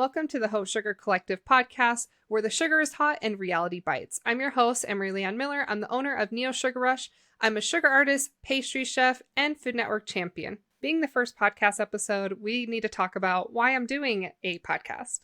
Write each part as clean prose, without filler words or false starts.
Welcome to the Haute Sugar Collective podcast, where the sugar is hot and reality bites. I'm your host, Emerlie Ann Miller. I'm the owner of Neo Sugar Rush. I'm a sugar artist, pastry chef, and Food Network champion. Being the first podcast episode, we need to talk about why I'm doing a podcast.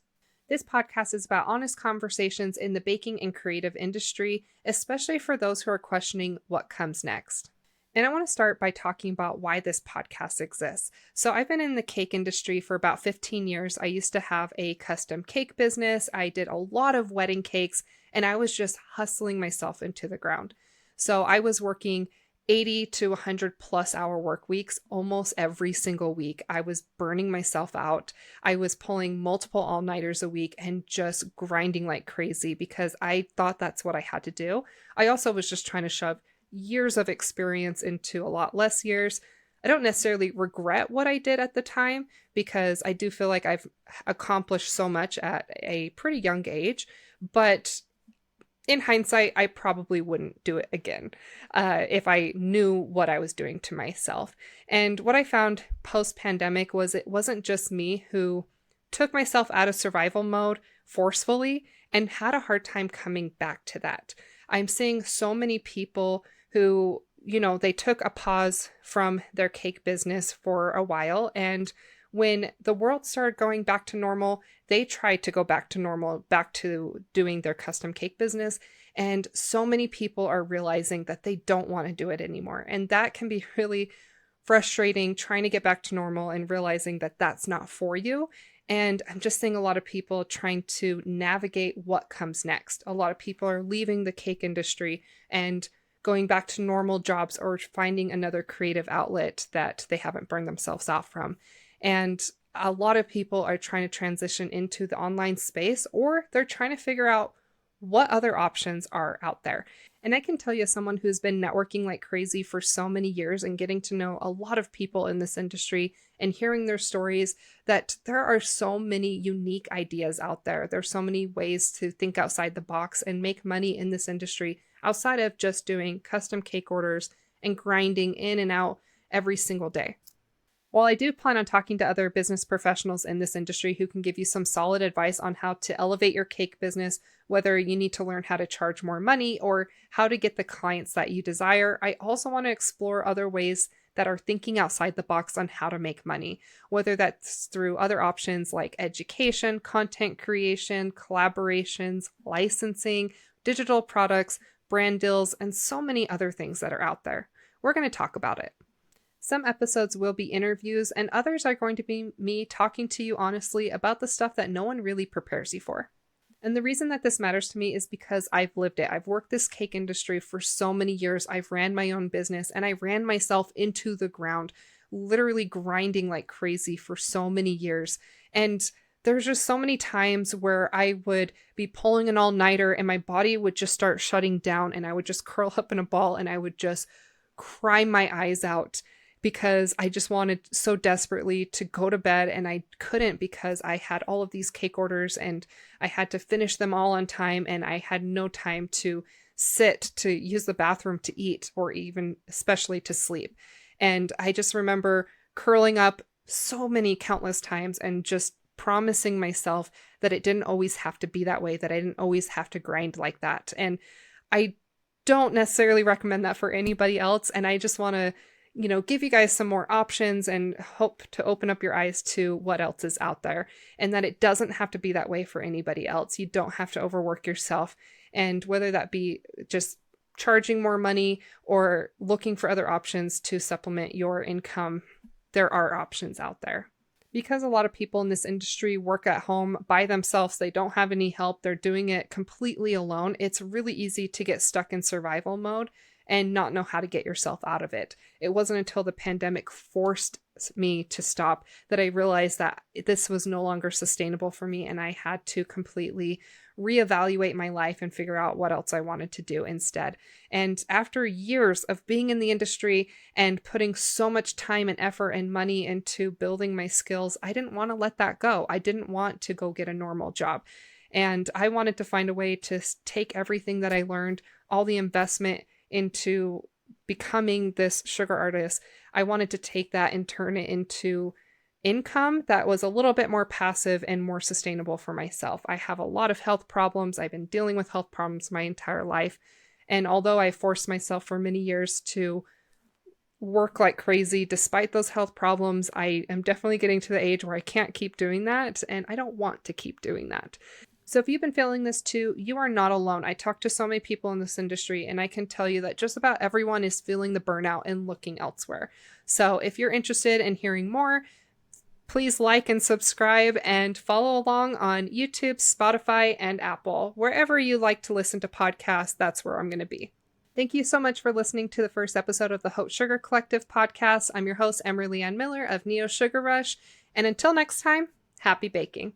This podcast is about honest conversations in the baking and creative industry, especially for those who are questioning what comes next. And I want to start by talking about why this podcast exists. So I've been in the cake industry for about 15 years. I used to have a custom cake business. I did a lot of wedding cakes, and I was just hustling myself into the ground. So I was working 80 to 100 plus hour work weeks almost every single week. I was burning myself out. I was pulling multiple all-nighters a week and just grinding like crazy because I thought that's what I had to do. I also was just trying to shove years of experience into a lot less years. I don't necessarily regret what I did at the time because I do feel like I've accomplished so much at a pretty young age, but in hindsight, I probably wouldn't do it again if I knew what I was doing to myself. And what I found post-pandemic was it wasn't just me who took myself out of survival mode forcefully and had a hard time coming back to that. I'm seeing so many people who, they took a pause from their cake business for a while. And when the world started going back to normal, they tried to go back to normal, back to doing their custom cake business. And so many people are realizing that they don't want to do it anymore. And that can be really frustrating, trying to get back to normal and realizing that that's not for you. And I'm just seeing a lot of people trying to navigate what comes next. A lot of people are leaving the cake industry and going back to normal jobs or finding another creative outlet that they haven't burned themselves out from. And a lot of people are trying to transition into the online space, or they're trying to figure out what other options are out there. And I can tell you, as someone who's been networking like crazy for so many years and getting to know a lot of people in this industry and hearing their stories, that there are so many unique ideas out there. There's so many ways to think outside the box and make money in this industry outside of just doing custom cake orders and grinding in and out every single day. While I do plan on talking to other business professionals in this industry who can give you some solid advice on how to elevate your cake business, whether you need to learn how to charge more money or how to get the clients that you desire, I also want to explore other ways that are thinking outside the box on how to make money, whether that's through other options like education, content creation, collaborations, licensing, digital products, brand deals, and so many other things that are out there. We're going to talk about it. Some episodes will be interviews, and others are going to be me talking to you honestly about the stuff that no one really prepares you for. And the reason that this matters to me is because I've lived it. I've worked this cake industry for so many years. I've ran my own business, and I ran myself into the ground, literally grinding like crazy for so many years. And there's just so many times where I would be pulling an all-nighter and my body would just start shutting down and I would just curl up in a ball and I would just cry my eyes out because I just wanted so desperately to go to bed and I couldn't because I had all of these cake orders and I had to finish them all on time and I had no time to sit, to use the bathroom, to eat, or even especially to sleep. And I just remember curling up so many countless times and just promising myself that it didn't always have to be that way, that I didn't always have to grind like that. And I don't necessarily recommend that for anybody else. And I just want to, give you guys some more options and hope to open up your eyes to what else is out there and that it doesn't have to be that way for anybody else. You don't have to overwork yourself. And whether that be just charging more money or looking for other options to supplement your income, there are options out there. Because a lot of people in this industry work at home by themselves, they don't have any help, they're doing it completely alone, it's really easy to get stuck in survival mode and not know how to get yourself out of it. It wasn't until the pandemic forced me to stop that I realized that this was no longer sustainable for me and I had to completely reevaluate my life and figure out what else I wanted to do instead. And after years of being in the industry and putting so much time and effort and money into building my skills, I didn't want to let that go. I didn't want to go get a normal job. And I wanted to find a way to take everything that I learned, all the investment into becoming this sugar artist. I wanted to take that and turn it into income that was a little bit more passive and more sustainable for myself. I have a lot of health problems. I've been dealing with health problems my entire life. And although I forced myself for many years to work like crazy despite those health problems, I am definitely getting to the age where I can't keep doing that, and I don't want to keep doing that. So if you've been feeling this too, you are not alone. I talk to so many people in this industry, and I can tell you that just about everyone is feeling the burnout and looking elsewhere. So if you're interested in hearing more, please like and subscribe and follow along on YouTube, Spotify, and Apple. Wherever you like to listen to podcasts, that's where I'm going to be. Thank you so much for listening to the first episode of the Haute Sugar Collective podcast. I'm your host, Emerlie Ann Miller of Neo Sugar Rush. And until next time, happy baking.